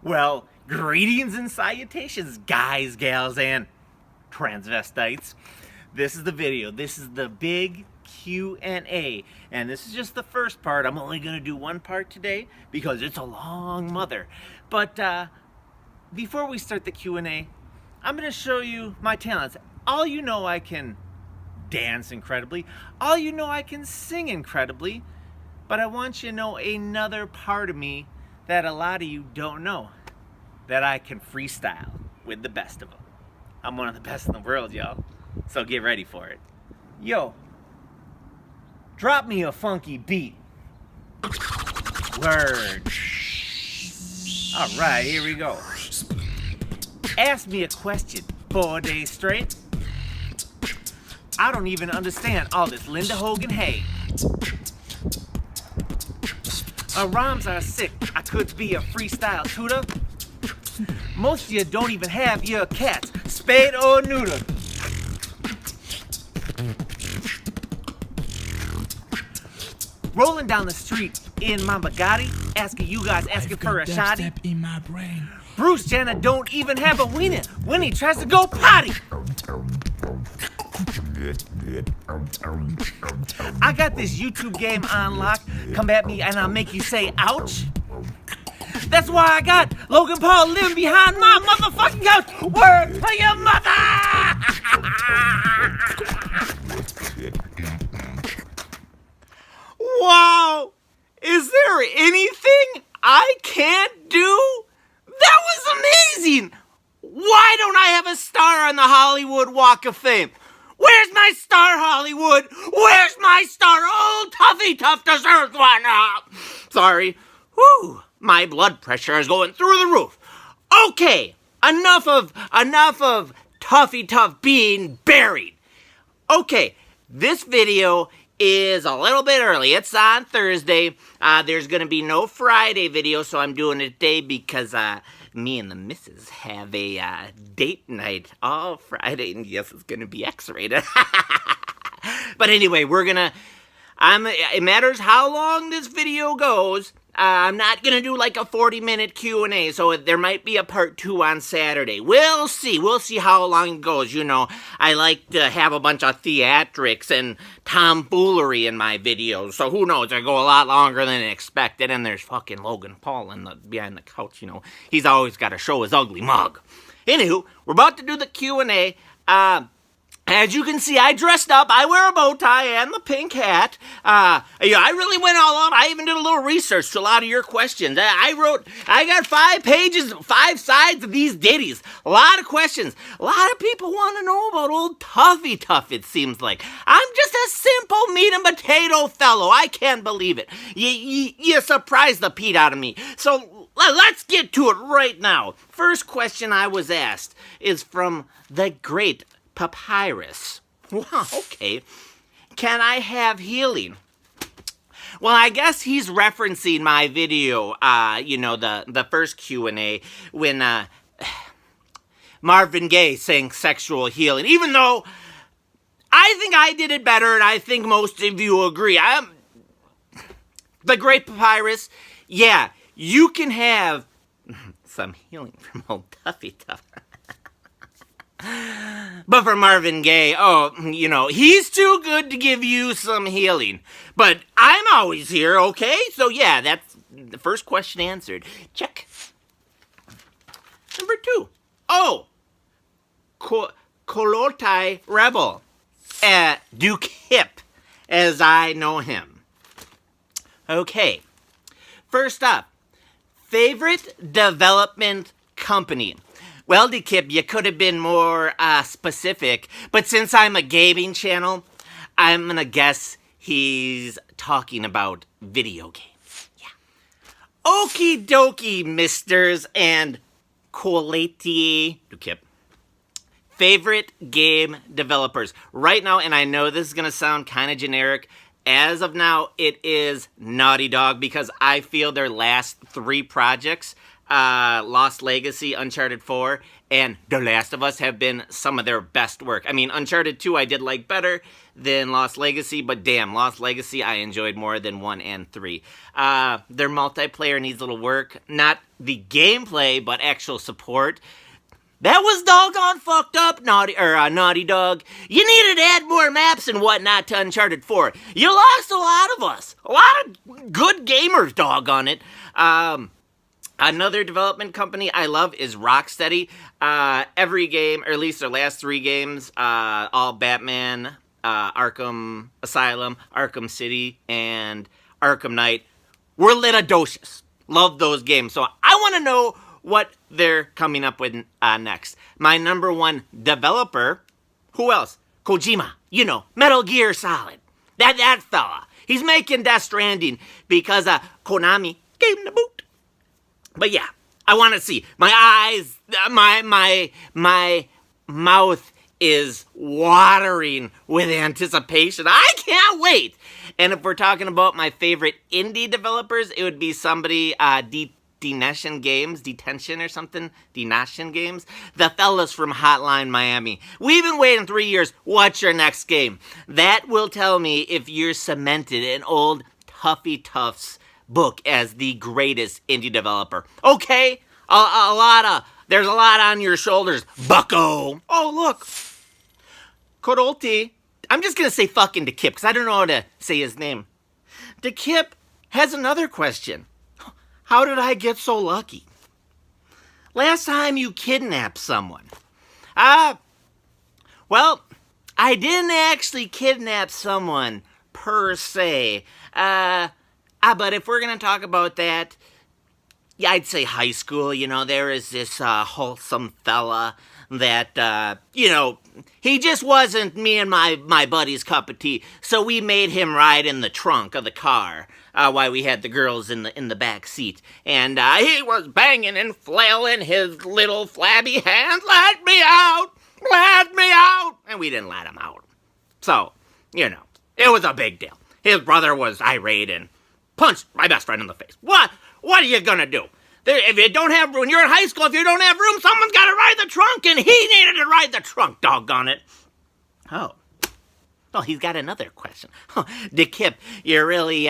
Well, greetings and salutations, guys, gals, and transvestites. This is the video. This is the big Q&A, and this is just the first part. I'm only going to do one part today because it's a long mother. But before we start the Q&A, I'm going to show you my talents. All you know, I can dance incredibly. All you know, I can sing incredibly. But I want you to know another part of me that a lot of you don't know, that I can freestyle with the best of them. I'm one of the best in the world, y'all. So get ready for it. Yo, drop me a funky beat. Word. All right, here we go. Ask me a question 4 days straight. I don't even understand all this Linda Hogan hate. Rhymes are sick. I could be a freestyle tutor. Most of you don't even have your cats spayed or neutered. Rolling down the street in my Bugatti, asking you guys, asking for a shotty. In my brain. Bruce Jenner don't even have a wiener when he tries to go potty. I got this YouTube game on lock. Come at me and I'll make you say ouch. That's why I got Logan Paul living behind my motherfucking couch. Word to your mother! Wow! Is there anything I can't do? That was amazing! Why don't I have a star on the Hollywood Walk of Fame? Where's my star, Hollywood? Where's my star? Oh, Tuffy Tuff deserves one. Sorry. Whew. My blood pressure is going through the roof. Okay, enough of Tuffy Tuff being buried. Okay, this video is a little bit early. It's on Thursday. There's going to be no Friday video, so I'm doing it today because me and the missus have a date night all Friday, and yes, it's going to be X-rated. But anyway, it matters how long this video goes. I'm not going to do like a 40-minute Q&A, so there might be a part 2 on Saturday. We'll see. We'll see how long it goes. You know, I like to have a bunch of theatrics and tomfoolery in my videos, so who knows? I go a lot longer than expected, and there's fucking Logan Paul behind the couch, you know. He's always got to show his ugly mug. Anywho, we're about to do the Q&A. As you can see, I dressed up. I wear a bow tie and the pink hat. I really went all out. I even did a little research to a lot of your questions. I got 5 pages, 5 sides of these ditties. A lot of questions. A lot of people want to know about old Tuffy Tuff, it seems like. I'm just a simple meat and potato fellow. I can't believe it. You surprised the Pete out of me. So let's get to it right now. First question I was asked is from the great Papyrus. Wow, okay. Can I have healing? Well, I guess he's referencing my video, the first Q&A when Marvin Gaye sang sexual healing. Even though I think I did it better, and I think most of you agree. The great Papyrus, yeah, you can have some healing from old Tuffy Tuff. But for Marvin Gaye, he's too good to give you some healing. But I'm always here, okay? So yeah, that's the first question answered. Check. Number 2. Oh, Kolotai Rebel. Duke Hip, as I know him. Okay. First up, favorite development company. Well, Kip, you could have been more specific, but since I'm a gaming channel, I'm gonna guess he's talking about video games. Yeah. Okie dokie, misters and quality. Kip. Favorite game developers. Right now, and I know this is gonna sound kind of generic, as of now, it is Naughty Dog because I feel their last 3 projects, Lost Legacy, Uncharted 4, and The Last of Us have been some of their best work. I mean, Uncharted 2 I did like better than Lost Legacy, but damn, Lost Legacy I enjoyed more than 1 and 3. Their multiplayer needs a little work. Not the gameplay, but actual support. That was doggone fucked up, Naughty Dog. You needed to add more maps and whatnot to Uncharted 4. You lost a lot of us. A lot of good gamers, doggone it. Another development company I love is Rocksteady. Every game, or at least their last 3 games, all Batman, Arkham Asylum, Arkham City, and Arkham Knight, were litadocious. Love those games. So I want to know what they're coming up with next. My number 1 developer, who else? Kojima, Metal Gear Solid. That fella. He's making Death Stranding because Konami gave him the boot. But yeah, I want to see. My eyes, my mouth is watering with anticipation. I can't wait. And if we're talking about my favorite indie developers, it would be somebody, Detention Games, the fellas from Hotline Miami. We've been waiting 3 years. What's your next game? That will tell me if you're cemented in old Tuffy Tuff's book as the greatest indie developer. Okay, there's a lot on your shoulders, bucko. Oh, look. Kodolti. I'm just going to say fucking DeKip because I don't know how to say his name. DeKip has another question. How did I get so lucky? Last time you kidnapped someone. Well, I didn't actually kidnap someone per se. But if we're going to talk about that, yeah, I'd say high school. There is this wholesome fella that, he just wasn't me and my buddy's cup of tea. So we made him ride in the trunk of the car while we had the girls in the back seat. And he was banging and flailing his little flabby hands. Let me out! Let me out! And we didn't let him out. So, it was a big deal. His brother was irate and punched my best friend in the face. What are you gonna do? If you don't have room, when you're in high school, if you don't have room, someone's gotta ride the trunk, and he needed to ride the trunk, doggone it. Oh. Well, he's got another question. DeKip, you're really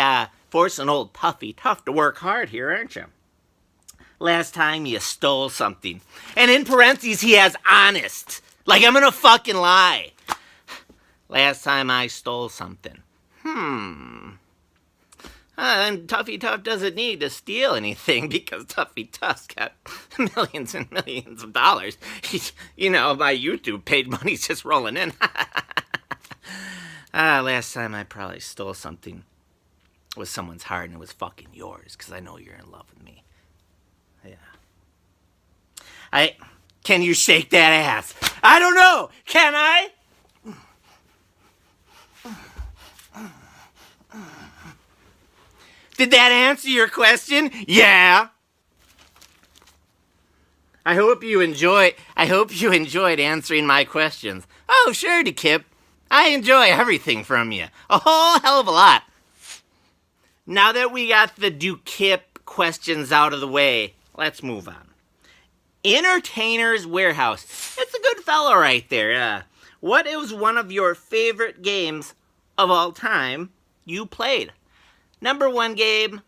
forcing old Tuffy Tuff to work hard here, aren't you? Last time you stole something. And in parentheses, he has honest. Like I'm gonna fucking lie. Last time I stole something. And Tuffy Tuff doesn't need to steal anything because Tuffy Tuff's got millions and millions of dollars. My YouTube paid money's just rolling in. Last time I probably stole something was someone's heart and it was fucking yours because I know you're in love with me. Yeah. Can you shake that ass? I don't know. Can I? Did that answer your question? Yeah. I hope you enjoyed answering my questions. Oh, sure, DeKip. I enjoy everything from you. A whole hell of a lot. Now that we got the DeKip questions out of the way, let's move on. Entertainer's Warehouse. It's a good fella right there. What is one of your favorite games of all time you played? My number one game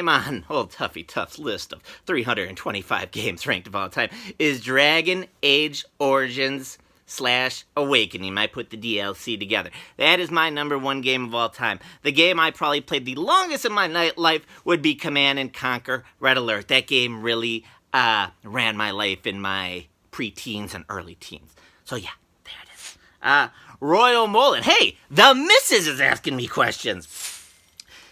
on old Tuffy Tuff's list of 325 games ranked of all time is Dragon Age Origins / Awakening. I put the DLC together. That is my number one game of all time. The game I probably played the longest in my life would be Command & Conquer Red Alert. That game really ran my life in my pre-teens and early teens. So yeah, there it is. Royal Mullen. Hey, the missus is asking me questions.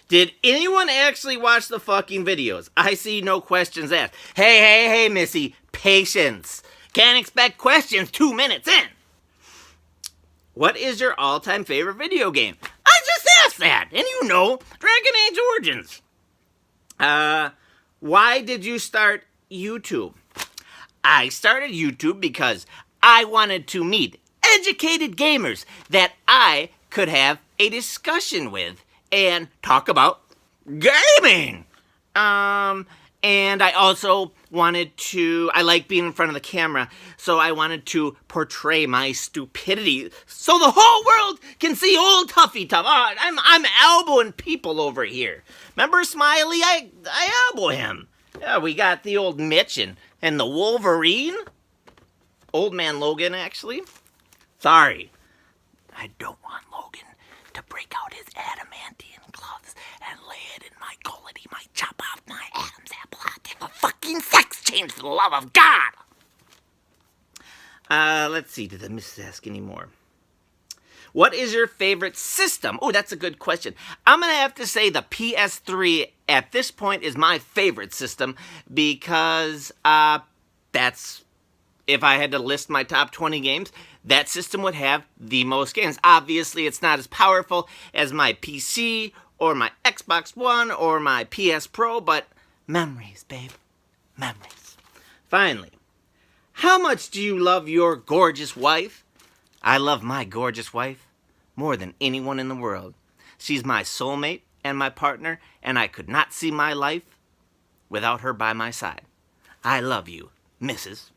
Did anyone actually watch the fucking videos? I see no questions asked. Hey, Missy, patience. Can't expect questions 2 minutes in. What is your all-time favorite video game? I just asked that, and Dragon Age Origins. Why did you start YouTube? I started YouTube because I wanted to meet educated gamers that I could have a discussion with and talk about gaming. And And I also I like being in front of the camera, so I wanted to portray my stupidity so the whole world can see old Tuffy Tuff. Oh, I'm elbowing people over here. Remember Smiley? I elbow him. Yeah, we got the old Mitch and the Wolverine. Old man Logan, actually. Sorry. I don't want Logan to break out his adamantium gloves and lay it in my gullet. He might chop off my Adam's apple. I'll take a fucking sex change for the love of God. Let's see. Did the missus ask any more? What is your favorite system? Oh, that's a good question. I'm going to have to say the PS3 at this point is my favorite system because that's, if I had to list my top 20 games, that system would have the most games. Obviously, it's not as powerful as my PC or my Xbox One or my PS Pro, but memories, babe. Memories. Finally, how much do you love your gorgeous wife? I love my gorgeous wife more than anyone in the world. She's my soulmate and my partner, and I could not see my life without her by my side. I love you, Mrs.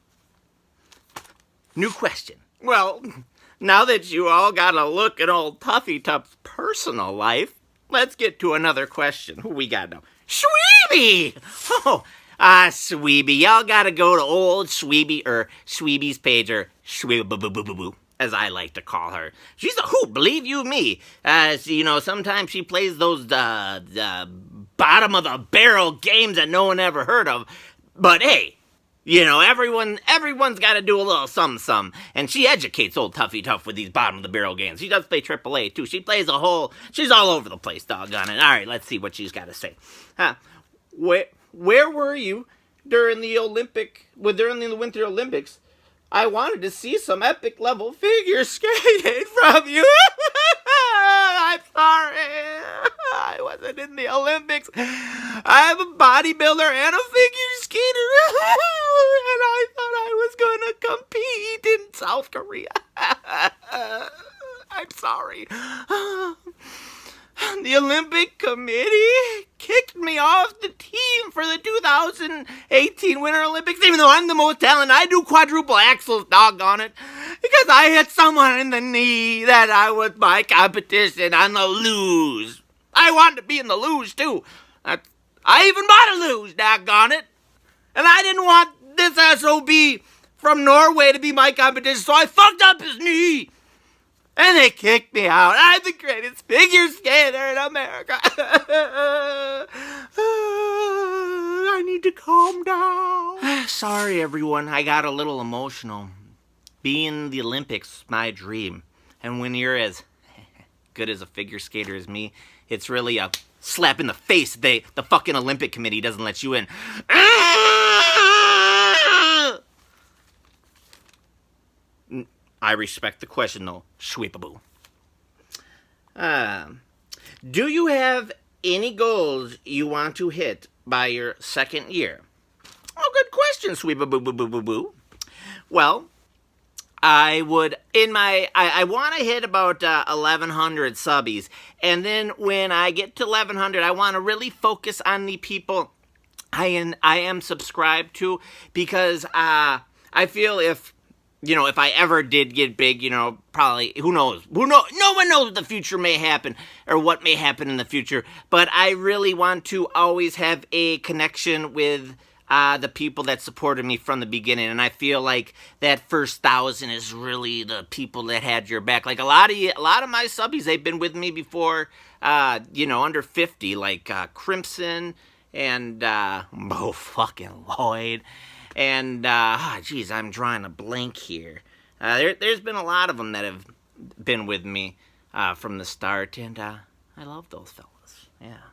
New question. Well, now that you all got a look at old Tuffy Tuff's personal life, let's get to another question. Who we got now? Sweeby! Oh, Sweeby. Y'all gotta go to old Sweeby, or Sweeby's page, or Sweeby, as I like to call her. She's a hoot, believe you me. Sometimes she plays those bottom of the barrel games that no one ever heard of. But hey, everyone's got to do a little something, and she educates old Tuffy Tuff with these bottom of the barrel games. She does play AAA too. She plays she's all over the place, doggone it. All right, let's see what she's got to say. Where were you during the Winter Olympics? I wanted to see some epic level figure skating from you. I'm sorry. I wasn't in the Olympics. I'm a bodybuilder and a figure skater. And I thought I was going to compete in South Korea. I'm sorry. The Olympic Committee kicked me off the team for the 2018 Winter Olympics, even though I'm the most talented. I do quadruple axles, doggone it, because I hit someone in the knee that I was my competition on the luge. I wanted to be in the luge, too. I even bought a luge, doggone it. And I didn't want this SOB from Norway to be my competition, so I fucked up his knee. And they kicked me out. I'm the greatest figure skater in America. I need to calm down. Sorry, everyone. I got a little emotional. Being in the Olympics, my dream. And when you're as good as a figure skater as me, it's really a slap in the face. The fucking Olympic Committee doesn't let you in. I respect the question, though. Sweepaboo. Do you have any goals you want to hit by your second year? Oh, good question, Sweepaboo. Well, I would, I want to hit about 1,100 subbies. And then when I get to 1,100, I want to really focus on the people I am subscribed to, because I feel if I ever did get big, probably, who knows? No one knows what the future may happen or what may happen in the future. But I really want to always have a connection with the people that supported me from the beginning. And I feel like that first 1,000 is really the people that had your back. Like a lot of my subbies, they've been with me before, under 50, like Crimson and fucking Lloyd. And, I'm drawing a blank here. There's been a lot of them that have been with me from the start, and I love those fellas, yeah.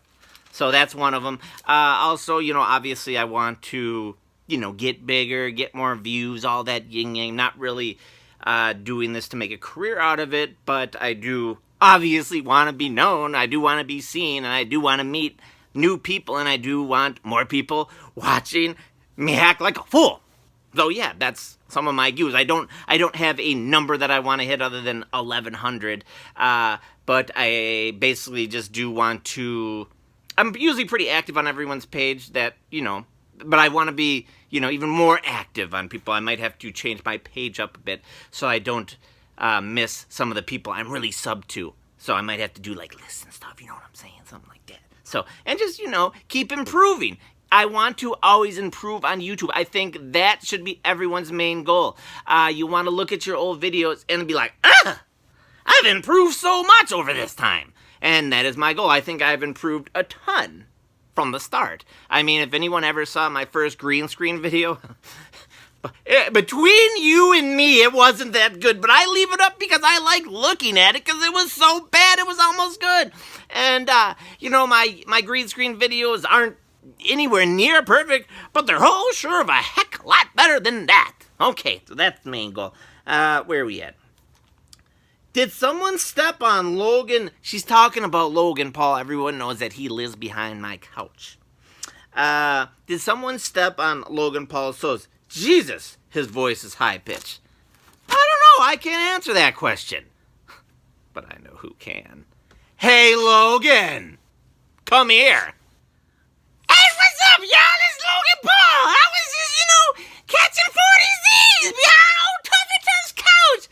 So that's one of them. Also, obviously I want to, get bigger, get more views, all that yin-yang. Not really doing this to make a career out of it, but I do obviously want to be known, I do want to be seen, and I do want to meet new people, and I do want more people watching me act like a fool. So yeah, that's some of my views. I don't have a number that I want to hit other than 1,100. But I basically just do want to. I'm usually pretty active on everyone's page that but I want to be, even more active on people. I might have to change my page up a bit so I don't miss some of the people I'm really subbed to. So I might have to do like lists and stuff, you know what I'm saying? Something like that. So, and just, keep improving. I want to always improve on YouTube. I think that should be everyone's main goal. You want to look at your old videos and be like, I've improved so much over this time. And that is my goal. I think I've improved a ton from the start. I mean, if anyone ever saw my first green screen video, between you and me, it wasn't that good. But I leave it up because I like looking at it because it was so bad, it was almost good. And, my green screen videos aren't anywhere near perfect, but they're sure of a heck a lot better than that. Okay, so that's the main goal. Where are we at? Did someone step on Logan? She's talking about Logan Paul. Everyone knows that he lives behind my couch. Did someone step on Logan Paul's toes? Jesus, his voice is high-pitched. I don't know. I can't answer that question. But I know who can. Hey, Logan. Come here. Hey, what's up, y'all? It's Logan Paul. I was just, catching 40 Z's behind old Tuffy Tuff's couch.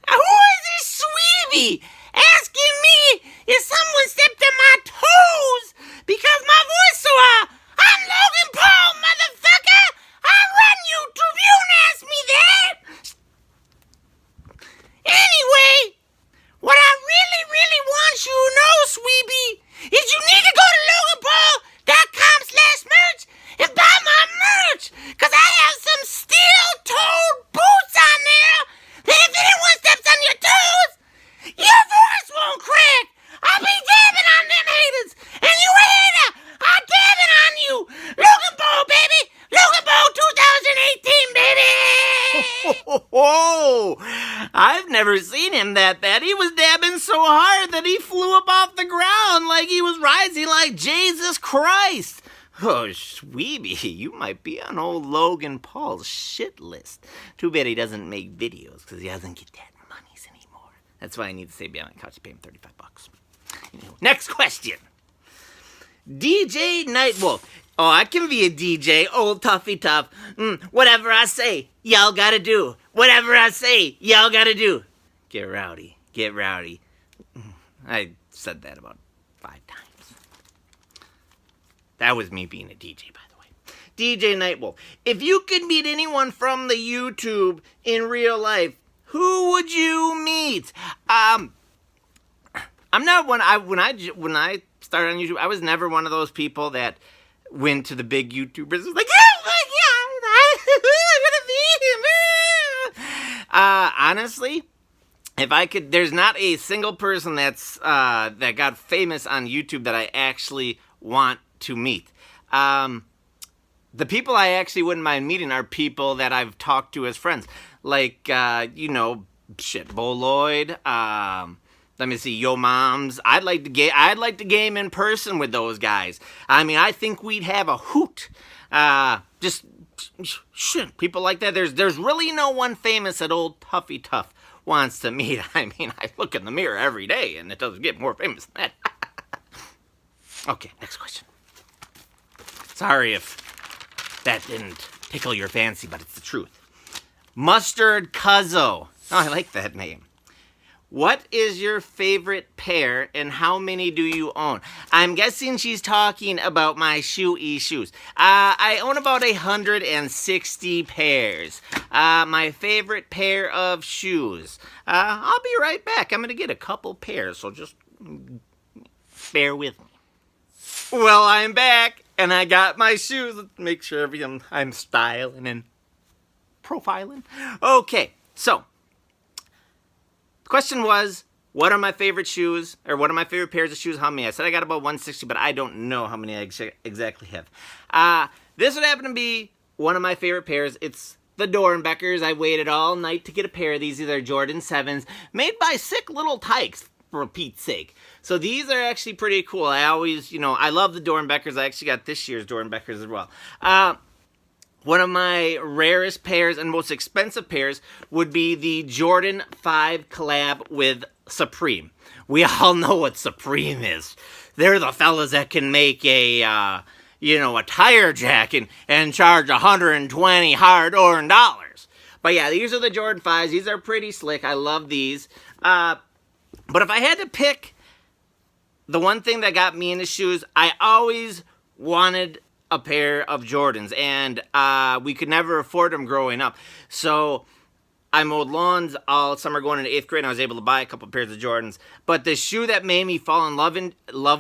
Who is this Sweeby asking me if someone stepped on my toes because my voice so high? I'm Logan Paul, motherfucker. I run YouTube. You don't ask me that. Anyway, what I really, really want you to know, Sweeby, is you need to go to LoganPaul.com/merch and buy my merch, because I have some steel-toed boots on there that if anyone steps on your toes, your voice won't crack. I'll be dabbing on them haters, and you a hater, I'm dabbing on you. Logan Paul, baby. Logan Paul 2018, baby. Whoa! I've never seen him that bad. He was dabbing so hard that he flew up off the ground like he was rising like Jesus Christ. Oh, Sweeby, you might be on old Logan Paul's shit list. Too bad he doesn't make videos, because he doesn't get that monies anymore. That's why I need to stay behind my couch to pay him $35. Next question. DJ Nightwolf. Oh, I can be a DJ, old Tuffy Tuff. Whatever I say, y'all gotta do. Whatever I say, y'all gotta do. Get rowdy, get rowdy. I said that about 5 times. That was me being a DJ, by the way. DJ Nightwolf. If you could meet anyone from the YouTube in real life, who would you meet? I'm not when I started on YouTube, I was never one of those people that went to the big YouTubers. It was like, oh my God, I'm gonna meet him. Honestly, if I could, there's not a single person that's that got famous on YouTube that I actually want to meet. The people I actually wouldn't mind meeting are people that I've talked to as friends, like Boloid. Let me see, Yo Moms. I'd like to game in person with those guys. I mean, I think we'd have a hoot. People like that. There's really no one famous that old Tuffy Tuff wants to meet. I mean, I look in the mirror every day, and it doesn't get more famous than that. Okay, next question. Sorry if that didn't tickle your fancy, but it's the truth. Mustard Cuzzo. Oh, I like that name. What is your favorite pair, and how many do you own? I'm guessing she's talking about my shoes. I own about 160 pairs. My favorite pair of shoes. I'll be right back. I'm going to get a couple pairs, so just bear with me. Well, I'm back, and I got my shoes. Let's make sure I'm styling and profiling. Okay, so the question was, what are my favorite shoes, or what are my favorite pairs of shoes? How many? I said I got about 160, but I don't know how many I exactly have. This would happen to be one of my favorite pairs. It's the Dornbeckers. I waited all night to get a pair of these. These are Jordan 7s, made by sick little tykes, for Pete's sake. So these are actually pretty cool. I always, I love the Dornbeckers. I actually got this year's Dornbeckers as well. One of my rarest pairs and most expensive pairs would be the Jordan 5 collab with Supreme. We all know what Supreme is. They're the fellas that can make a a tire jack and charge 120 hard-earned dollars. But yeah, these are the Jordan 5s. These are pretty slick. I love these. But if I had to pick the one thing that got me into shoes, I always wanted a pair of Jordans, and we could never afford them growing up. So I mowed lawns all summer going into 8th grade, and I was able to buy a couple pairs of Jordans. But the shoe that made me fall in love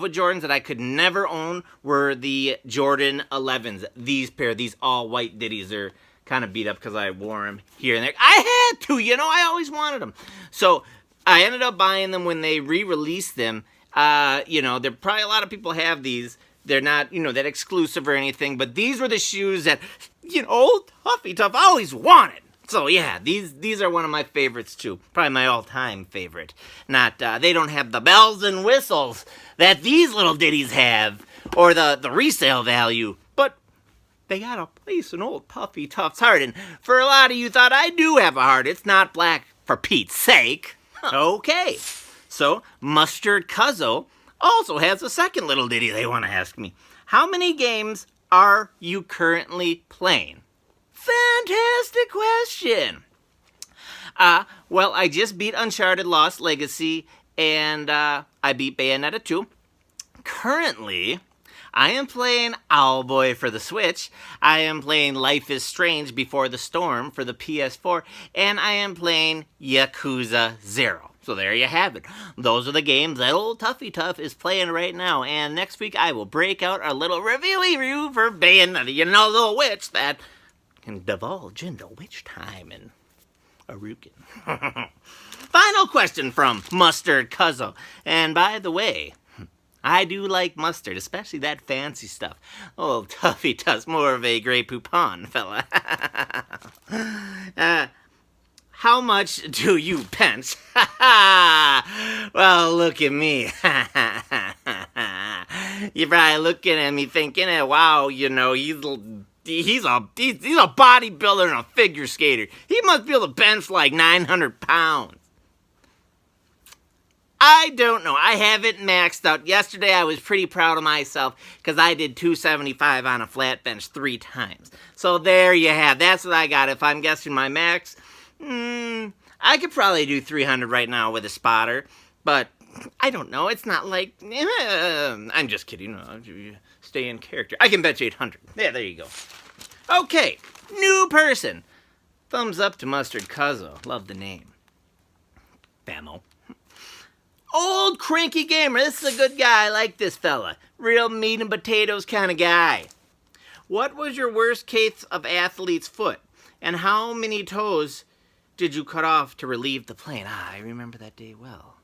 with Jordans that I could never own were the Jordan 11s. These all white ditties. They're kind of beat up because I wore them here and there. I had to, I always wanted them. So I ended up buying them when they re-released them. There probably a lot of people have these. They're not, that exclusive or anything. But these were the shoes that, Huffy Tough always wanted. So yeah, these are one of my favorites too. Probably my all-time favorite. Not, they don't have the bells and whistles that these little ditties have, or the resale value, but they got a place in old Huffy Tough's heart. And for a lot of you thought I do have a heart, it's not black for Pete's sake. Okay, so Mustard Cuzzo also has a second little ditty they want to ask me. How many games are you currently playing? Fantastic question. Well, I just beat Uncharted Lost Legacy, and I beat Bayonetta 2. Currently, I am playing Owlboy for the Switch. I am playing Life is Strange Before the Storm for the PS4, and I am playing Yakuza 0. So there you have it. Those are the games that old Tuffy Tough is playing right now. And next week I will break out a little review for Bayonetta. The witch that can divulge into witch time and Arukin. Final question from Mustard Cuzzo. And by the way, I do like mustard, especially that fancy stuff. Old Tuffy Tough's more of a Grey Poupon fella. How much do you pinch? Well, look at me. You're probably looking at me thinking, wow, he's a bodybuilder and a figure skater. He must be able to bench like 900 pounds. I don't know. I haven't maxed out. Yesterday I was pretty proud of myself because I did 275 on a flat bench 3 times. So there you have. That's what I got. If I'm guessing my max, I could probably do 300 right now with a spotter, but I don't know. It's not like, I'm just kidding. Stay in character. I can bet you 800. Yeah, there you go. Okay, new person. Thumbs up to Mustard Cuzzo. Love the name. Famo. Old cranky gamer. This is a good guy. I like this fella. Real meat and potatoes kind of guy. What was your worst case of athlete's foot? And how many toes did you cut off to relieve the pain? I remember that day well.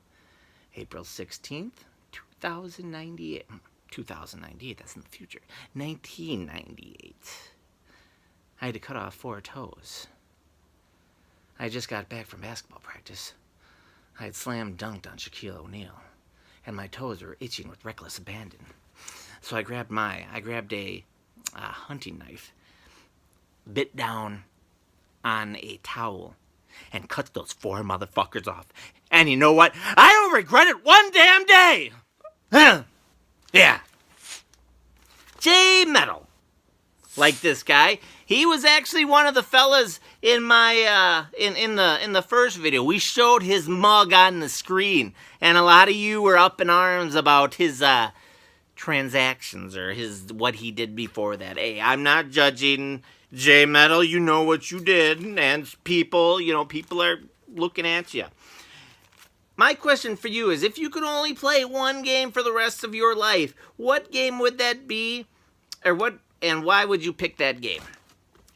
April 16th, 2098. 2098, that's in the future. 1998. I had to cut off 4 toes. I just got back from basketball practice. I had slam dunked on Shaquille O'Neal, and my toes were itching with reckless abandon. So I grabbed a hunting knife, bit down on a towel, and cut those 4 motherfuckers off. And you know what? I don't regret it one damn day! Yeah. J Metal. Like this guy. He was actually one of the fellas in my in the first video. We showed his mug on the screen, and a lot of you were up in arms about his transactions or what he did before that. Hey, I'm not judging J Metal. You know what you did, and people are looking at you. My question for you is, if you could only play one game for the rest of your life, what game would that be? And why would you pick that game?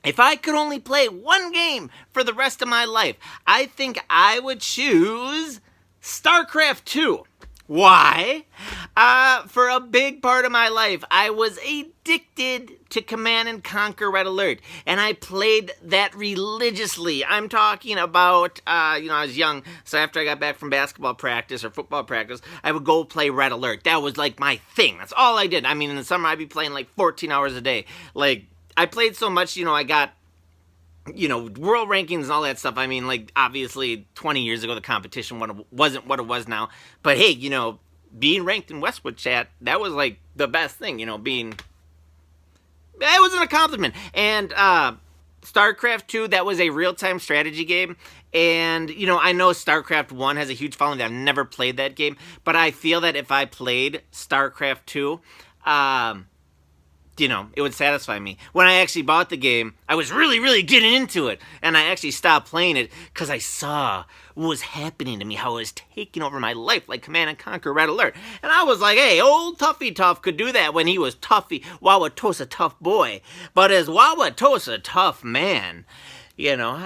If I could only play one game for the rest of my life, I think I would choose StarCraft 2. Why? For a big part of my life, I was addicted to Command & Conquer Red Alert, and I played that religiously. I'm talking about, I was young, so after I got back from basketball practice or football practice, I would go play Red Alert. That was like my thing. That's all I did. I mean, in the summer, I'd be playing like 14 hours a day. Like, I played so much, I got world rankings and all that stuff. I mean, like, obviously, 20 years ago, the competition wasn't what it was now. But hey, being ranked in Westwood chat, that was like the best thing, being It was an accomplishment. And StarCraft 2, that was a real-time strategy game. And, you know, I know StarCraft 1 has a huge following. I've never played that game. But I feel that if I played StarCraft 2, you know, it would satisfy me. When I actually bought the game, I was really, really getting into it. And I actually stopped playing it because I saw what was happening to me, how it was taking over my life like Command & Conquer Red Alert. And I was like, hey, old Tuffy Tough could do that when he was Tuffy, WauwautosaTufBoy. But as WauwautosaTufMan, you know,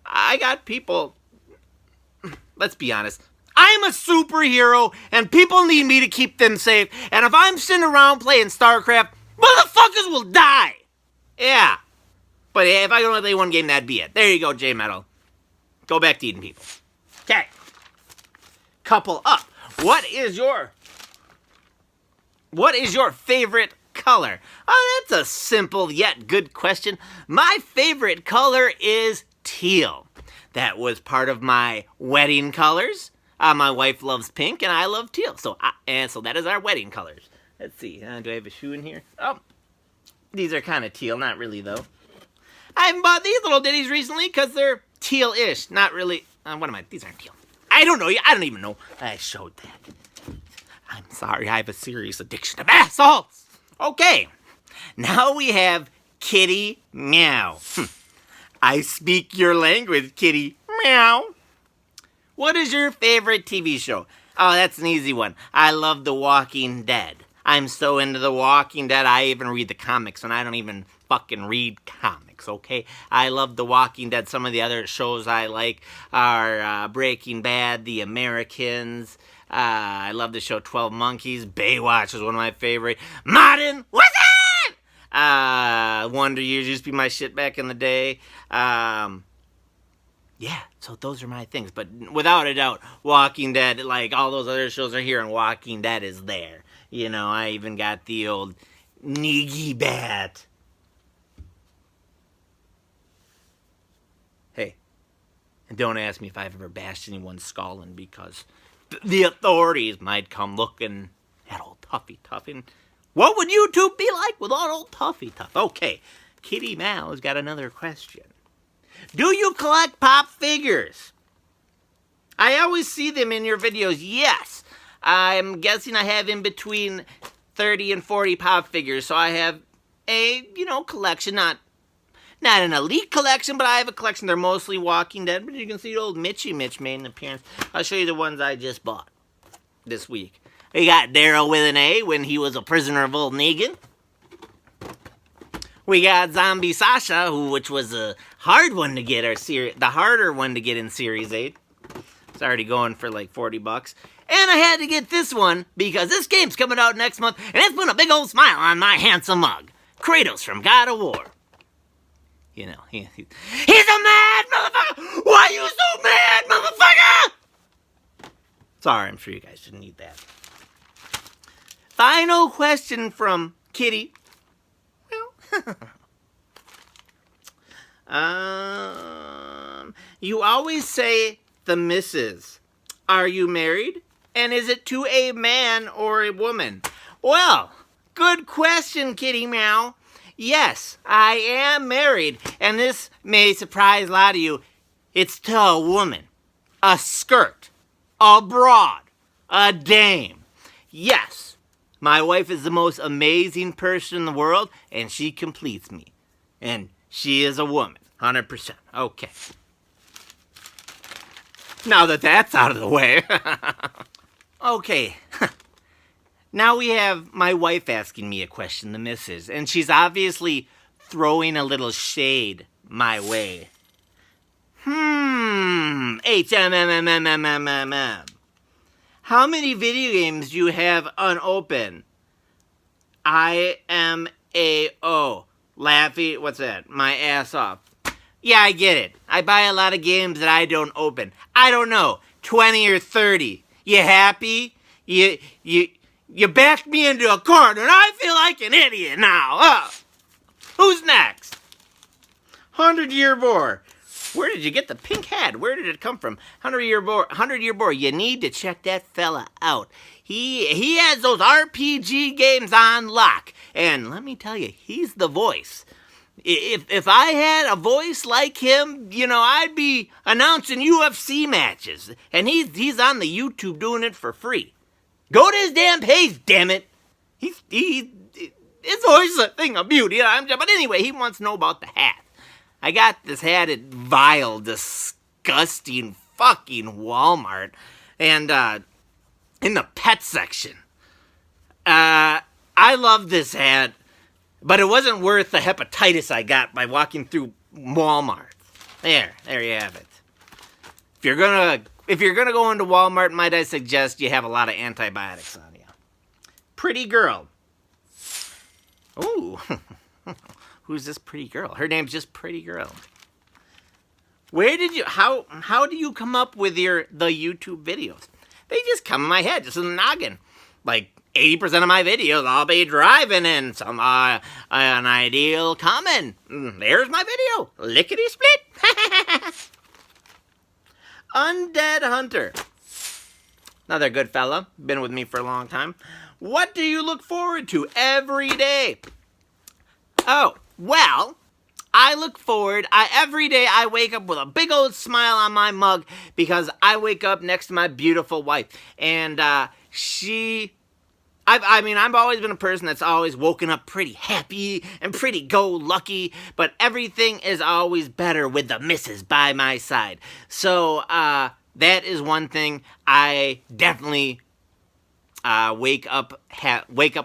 I got people, let's be honest, I'm a superhero and people need me to keep them safe. And if I'm sitting around playing StarCraft, motherfuckers will die. Yeah. But if I can only play one game, that'd be it. There you go, J-Metal. Go back to eating people. Okay. Couple up. What is your favorite color? Oh, that's a simple yet good question. My favorite color is teal. That was part of my wedding colors. My wife loves pink and I love teal. So that is our wedding colors. Let's see. Do I have a shoe in here? Oh, these are kind of teal. Not really, though. I haven't bought these little ditties recently because they're teal-ish. Not really. What am I? These aren't teal. I don't know. I don't even know. I showed that. I'm sorry. I have a serious addiction to bath salts. Okay. Now we have Kitty Meow. I speak your language, Kitty Meow. What is your favorite TV show? Oh, that's an easy one. I love The Walking Dead. I'm so into The Walking Dead, I even read the comics, and I don't even fucking read comics, okay? I love The Walking Dead. Some of the other shows I like are Breaking Bad, The Americans. I love the show 12 Monkeys. Baywatch is one of my favorite. Martin, what's that? Wonder Years used to be my shit back in the day. Yeah, so those are my things. But without a doubt, Walking Dead, like all those other shows are here, and Walking Dead is there. You know, I even got the old Niggy Bat. Hey, and don't ask me if I've ever bashed anyone's skull in because the authorities might come looking at old Tuffy Tough. And what would YouTube be like without old Tuffy Tough? Okay, Kitty Mal's got another question. Do you collect pop figures? I always see them in your videos. Yes. I'm guessing I have in between 30 and 40 pop figures. So I have a, collection. Not an elite collection, but I have a collection. They're mostly Walking Dead. But you can see old Mitchy Mitch made an appearance. I'll show you the ones I just bought this week. We got Daryl with an A when he was a prisoner of Old Negan. We got Zombie Sasha, which was a hard one to get, the harder one to get in Series 8. It's already going for like $40. And I had to get this one because this game's coming out next month, and it's put a big old smile on my handsome mug. Kratos from God of War. You know, he's a mad motherfucker! Why are you so mad, motherfucker? Sorry, I'm sure you guys didn't need that. Final question from Kitty. You always say the missus. Are you married? And is it to a man or a woman? Well, good question, Kitty Meow. Yes, I am married, and this may surprise a lot of you. It's to a woman, a skirt, a broad, a dame. Yes, my wife is the most amazing person in the world, and she completes me. And she is a woman, 100%. Okay. Now that that's out of the way. Okay. Now we have my wife asking me a question, the missus, and she's obviously throwing a little shade my way. HMMMMMMM. How many video games do you have unopened? IMAO. Laffy, what's that? My ass off. Yeah, I get it. I buy a lot of games that I don't open. I don't know, 20 or 30. You happy? You backed me into a corner and I feel like an idiot now. Who's next? 100-Year War. Where did you get the pink hat? Where did it come from? 100-year boy. You need to check that fella out. He has those RPG games on lock. And let me tell you, he's the voice. If I had a voice like him, I'd be announcing UFC matches. And he's on the YouTube doing it for free. Go to his damn page, damn it. His voice is a thing of beauty. But anyway, he wants to know about the hat. I got this hat at vile, disgusting fucking Walmart. And in the pet section. I love this hat. But it wasn't worth the hepatitis I got by walking through Walmart. There you have it. If you're gonna go into Walmart, might I suggest you have a lot of antibiotics on you. Pretty girl. Ooh, who's this pretty girl? Her name's just Pretty Girl. How do you come up with the YouTube videos? They just come in my head, just in the noggin. Like 80% of my videos, I'll be driving in some an ideal common. There's my video, lickety split. Undead Hunter. Another good fella, been with me for a long time. What do you look forward to every day? Oh, well, I look forward, every day I wake up with a big old smile on my mug because I wake up next to my beautiful wife. And I've always been a person that's always woken up pretty happy and pretty go-lucky, but everything is always better with the missus by my side. So, that is one thing I definitely wake up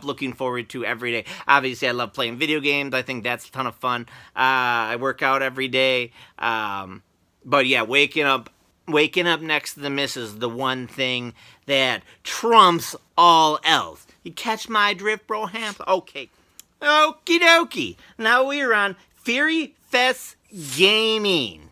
looking forward to every day. Obviously, I love playing video games. I think that's a ton of fun. I work out every day. But yeah, waking up next to the missus, the one thing that trumps all else. You catch my drift, bro? Okay. Okie dokie. Now we're on Fury Fest Gaming.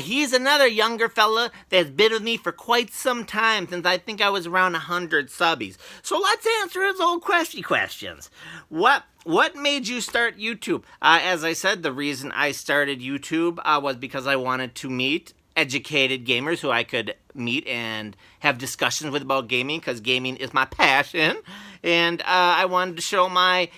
He's another younger fella that's been with me for quite some time, since I think I was around 100 subbies. So let's answer his old questions. What made you start YouTube? As I said, the reason I started YouTube was because I wanted to meet educated gamers who I could meet and have discussions with about gaming, because gaming is my passion, and I wanted to show my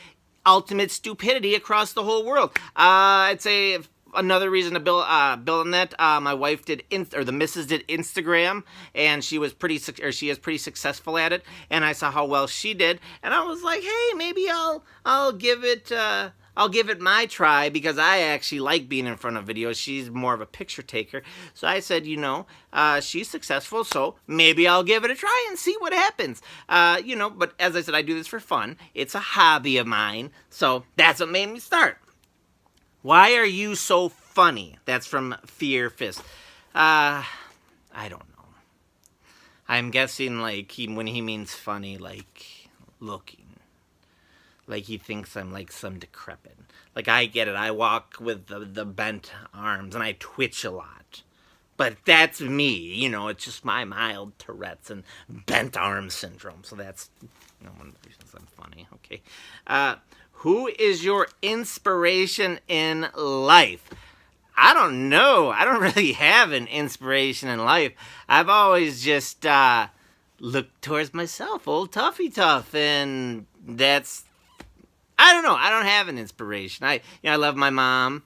ultimate stupidity across the whole world. I'd say another reason to build on that, my wife did, the missus did Instagram, and she is pretty successful at it, and I saw how well she did, and I was like, hey, maybe I'll give it my try, because I actually like being in front of videos. She's more of a picture taker. So I said, she's successful, so maybe I'll give it a try and see what happens. But as I said, I do this for fun. It's a hobby of mine, so that's what made me start. Why are you so funny? That's from Fear Fist. I don't know. I'm guessing, when he means funny, looking. Like he thinks I'm like some decrepit. Like, I get it. I walk with the bent arms and I twitch a lot. But that's me. It's just my mild Tourette's and bent arm syndrome. So that's one of the reasons I'm funny. Okay. Who is your inspiration in life? I don't know. I don't really have an inspiration in life. I've always just looked towards myself, old Tuffy Tuff, and that's... I don't know. I don't have an inspiration. I love my mom.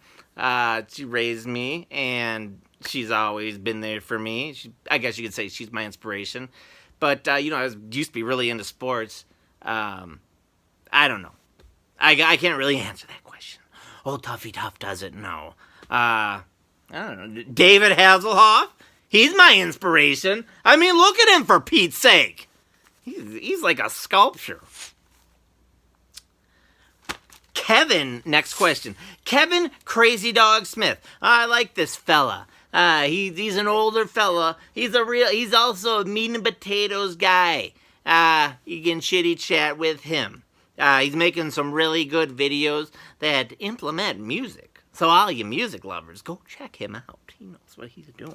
She raised me, and she's always been there for me. I guess you could say she's my inspiration. But, I used to be really into sports. I don't know. I can't really answer that question. Old Tuffy Tuff doesn't know. I don't know. David Hasselhoff? He's my inspiration. I mean, look at him, for Pete's sake. He's like a sculpture. Kevin, next question. Kevin Crazy Dog Smith. I like this fella. He's an older fella. He's also a meat and potatoes guy. You can shitty chat with him. He's making some really good videos that implement music. So all you music lovers, go check him out. He knows what he's doing.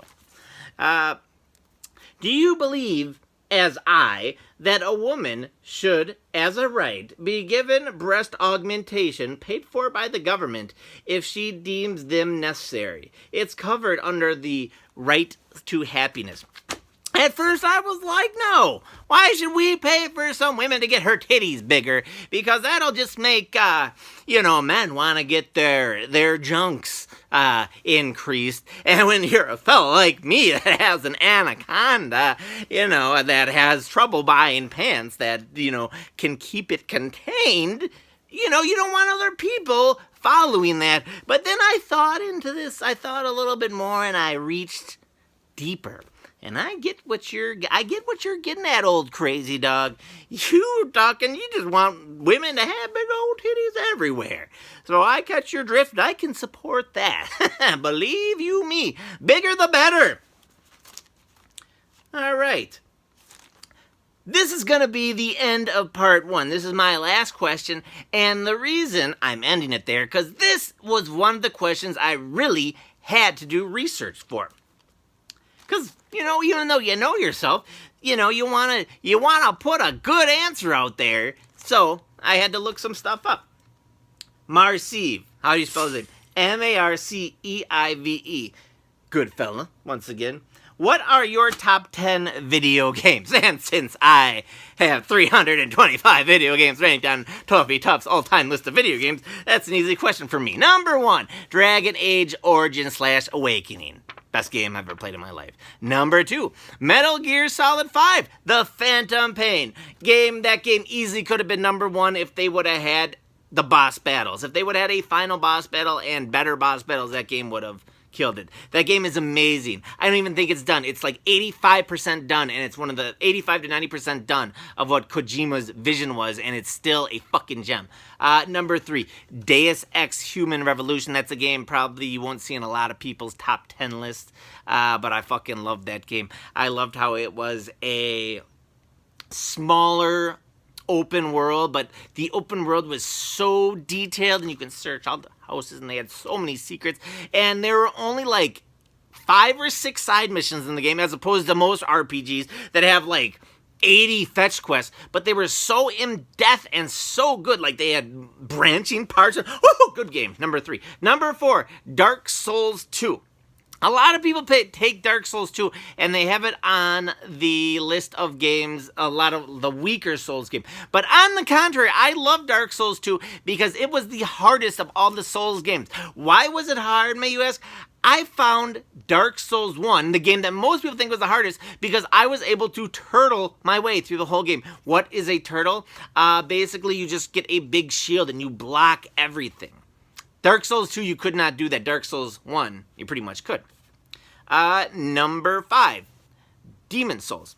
Do you believe as I, that a woman should, as a right, be given breast augmentation paid for by the government if she deems them necessary. It's covered under the right to happiness. At first I was like, no, why should we pay for some women to get her titties bigger? Because that'll just make, men want to get their junks increased. And when you're a fella like me that has an anaconda, that has trouble buying pants that, can keep it contained, you don't want other people following that. But then I thought into this, I thought a little bit more, and I reached deeper. And I get what you're getting at, old crazy dog. You just want women to have big old titties everywhere. So I catch your drift, I can support that. Believe you me, bigger the better. All right. This is going to be the end of part 1. This is my last question, and the reason I'm ending it there, because this was one of the questions I really had to do research for. Because, even though you know yourself, you want to put a good answer out there. So I had to look some stuff up. Marceive. How do you spell his name? Marceive. Good fella, once again. What are your top 10 video games? And since I have 325 video games ranked on Tuffy Tuff's all-time list of video games, that's an easy question for me. Number 1, Dragon Age Origins/Awakening. Best game I've ever played in my life. Number 2, Metal Gear Solid 5, The Phantom Pain. That game easily could have been number 1 if they would have had the boss battles. If they would have had a final boss battle and better boss battles, that game would have killed it. That game is amazing. I don't even think it's done. It's like 85% done, and it's one of the 85 to 90% done of what Kojima's vision was, and it's still a fucking gem. Number 3, Deus Ex Human Revolution. That's a game probably you won't see in a lot of people's top 10 lists, but I fucking loved that game. I loved how it was a smaller open world, but the open world was so detailed, and you can search all the houses, and they had so many secrets, and there were only like 5 or 6 side missions in the game, as opposed to most RPGs that have like 80 fetch quests, but they were so in-depth and so good, like they had branching parts. Woohoo, good game. Number 3. Number 4, Dark Souls 2. A lot of people take Dark Souls 2 and they have it on the list of games, a lot of the weaker Souls games. But on the contrary, I love Dark Souls 2 because it was the hardest of all the Souls games. Why was it hard, may you ask? I found Dark Souls 1, the game that most people think was the hardest, because I was able to turtle my way through the whole game. What is a turtle? Basically, you just get a big shield and you block everything. Dark Souls 2, you could not do that. Dark Souls 1, you pretty much could. Number 5, Demon Souls.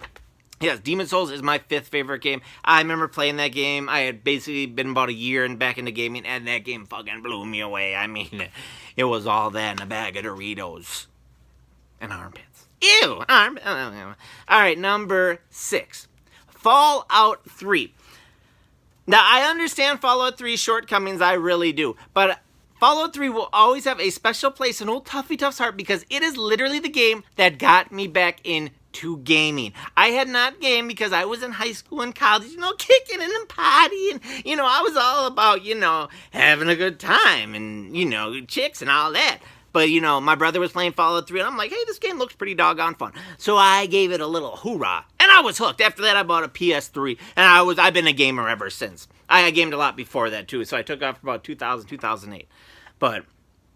Yes, Demon Souls is my 5th favorite game. I remember playing that game. I had basically been about a year back into gaming, and that game fucking blew me away. I mean, it was all that in a bag of Doritos. And armpits. Ew! Alright, number 6, Fallout 3. Now, I understand Fallout 3's shortcomings, I really do. But Fallout 3 will always have a special place in old Tuffy Tuff's heart because it is literally the game that got me back into gaming. I had not gamed because I was in high school and college, kicking and partying. I was all about, having a good time and, chicks and all that. But, my brother was playing Fallout 3, and I'm like, hey, this game looks pretty doggone fun. So I gave it a little hoorah, and I was hooked. After that, I bought a PS3, and I've been a gamer ever since. I gamed a lot before that, too, so I took off for about 2000, 2008. But,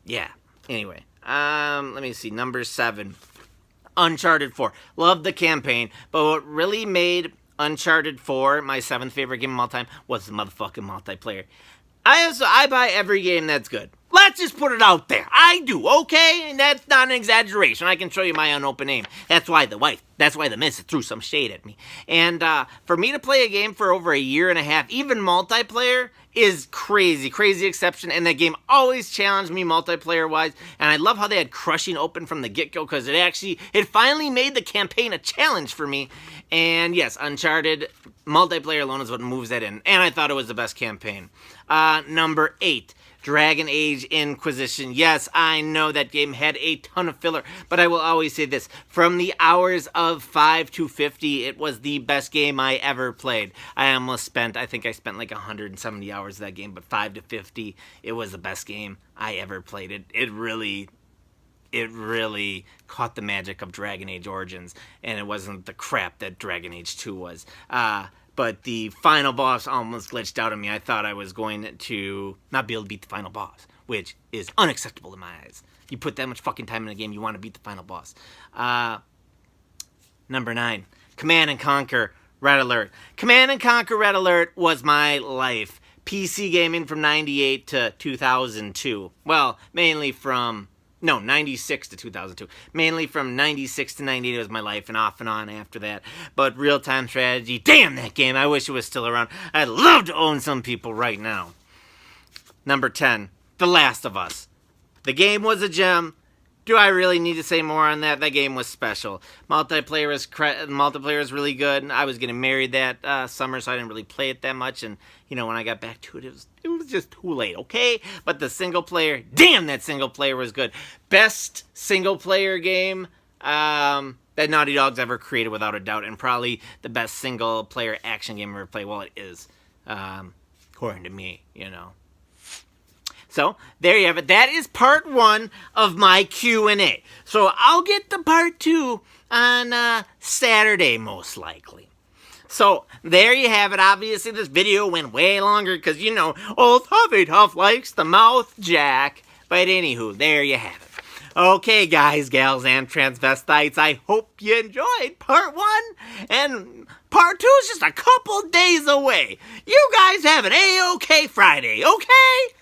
yeah, anyway, let me see, number 7, Uncharted 4. Loved the campaign, but what really made Uncharted 4 my 7th favorite game of all time was the motherfucking multiplayer. I buy every game that's good. Let's just put it out there. I do, okay? And that's not an exaggeration. I can show you my unopened aim. That's why the missus threw some shade at me. And for me to play a game for over a year and a half, even multiplayer, is crazy exception. And that game always challenged me multiplayer-wise. And I love how they had crushing open from the get-go because it finally made the campaign a challenge for me. And yes, Uncharted multiplayer alone is what moves that in. And I thought it was the best campaign. Number 8. Dragon Age Inquisition. Yes, I know that game had a ton of filler, but I will always say this. From the hours of 5 to 50, it was the best game I ever played. I think I spent like 170 hours of that game, but 5 to 50, it was the best game I ever played. It really caught the magic of Dragon Age Origins, and it wasn't the crap that Dragon Age 2 was. But the final boss almost glitched out on me. I thought I was going to not be able to beat the final boss, which is unacceptable in my eyes. You put that much fucking time in a game, you want to beat the final boss. Number 9, Command & Conquer Red Alert. Command & Conquer Red Alert was my life. PC gaming from 98 to 2002. Well, mainly from... No, 96 to 2002. Mainly from 96 to 98 was my life, and off and on after that. But real-time strategy, damn that game. I wish it was still around. I'd love to own some people right now. Number 10, The Last of Us. The game was a gem. Do I really need to say more on that? That game was special. Multiplayer is really good. I was getting married that summer, so I didn't really play it that much. And, you know, when I got back to it, it was just too late, okay? But the single player, damn, that single player was good. Best single player game that Naughty Dog's ever created, without a doubt. And probably the best single player action game ever played. Well, it is, according to me, you know. So, there you have it. That is part 1 of my Q&A. So, I'll get to part 2 on Saturday, most likely. So, there you have it. Obviously, this video went way longer because, you know, old Huffy Tough likes the mouth jack. But anywho, there you have it. Okay, guys, gals, and transvestites, I hope you enjoyed part 1. And part 2 is just a couple days away. You guys have an A-OK Friday, okay?